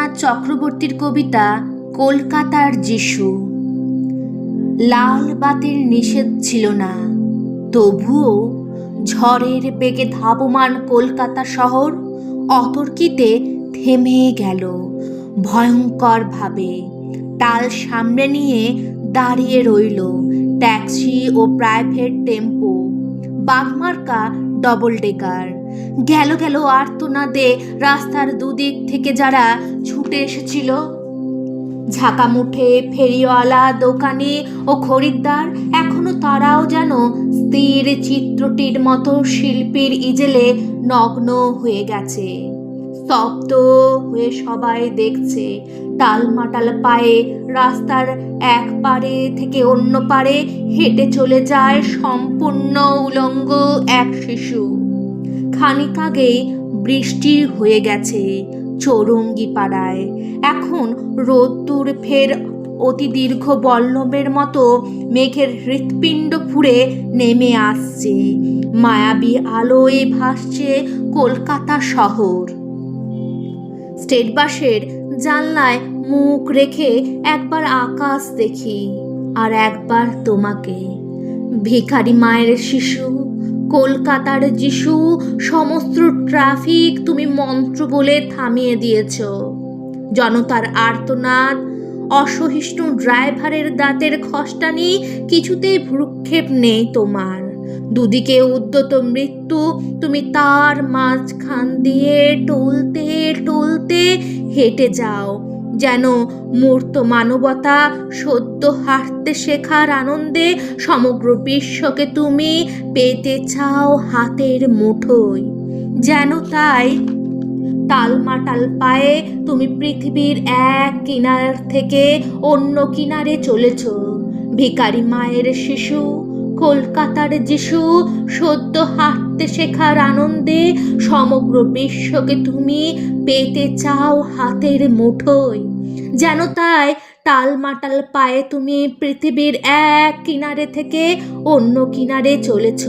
রবীন্দ্রনাথ চক্রবর্তীর কবিতা কলকাতার যিশু। লাল বাতির নিষেধ ছিল না, তবুও ঝড়ের বেগে ধাবমান কলকাতা শহর অতর্কিতে থেমে গেল ভয়ঙ্করভাবে। টাল সামনে নিয়ে দাঁড়িয়ে রইল ট্যাক্সি ও প্রাইভেট টেম্পো, বাঘমার্কা ডবল ডেকার। গেল গেল আর্তনাদে রাস্তার দুদিক থেকে যারা ছুটে এসেছিল। ঝাঁকামুঠে ফেরিওয়ালা, দোকানি ও খরিদ্দার, এখনো তারাও যেন স্থির চিত্রটির মতো শিল্পীর ইজেলে নগ্ন হয়ে গেছে। স্তব্ধ হয়ে সবাই দেখছে টালমাটাল পায়ে রাস্তার এক পারে থেকে অন্য পারে হেঁটে চলে যায় সম্পূর্ণ উলঙ্গ এক শিশু। খানিক আগেই বৃষ্টি হয়ে গেছে চৌরঙ্গি পাড়ায়। এখন রোদ্দুর ফের অতি দীর্ঘ বল্লমের মতো মেঘের হৃৎপিণ্ড ফুঁড়ে নেমে আসছে। মায়াবী আলোয় ভাসছে কলকাতা শহর। স্টেট বাসের জানলায় মুখ রেখে একবার আকাশ দেখি, আর একবার তোমাকে। ভিখারি মায়ের শিশু, কলকাতার যিশু, সমস্ত ট্রাফিক তুমি মন্ত্র বলে থামিয়ে দিয়েছ। জনতার আর্তনাদ, অসহিষ্ণু ড্রাইভারের দাঁতের খসটানি, কিছুতেই ভ্রুক্ষেপ নেই তোমার। দুদিকে উদ্যত মৃত্যু, তুমি তার মাঝখান দিয়ে টলতে টলতে হেঁটে যাও, যেন মূর্ত মানবতা সদ্য হাঁটতে শেখার আনন্দে সমগ্র বিশ্বকে তুমি পেতে চাও হাতের মুঠোয়। যেন তাই টালমাটাল পায়ে তুমি পৃথিবীর এক কিনার থেকে অন্য কিনারে চলেছ। ভিখারি মায়ের শিশু, কলকাতার যিশু, সদ্য হাঁটতে শেখার আনন্দে সমগ্র বিশ্বকে তুমি পেতে চাও হাতের মুঠোয়। যেন তাই টালমাটাল পায়ে তুমি পৃথিবীর এক কিনারে থেকে অন্য কিনারে চলেছ।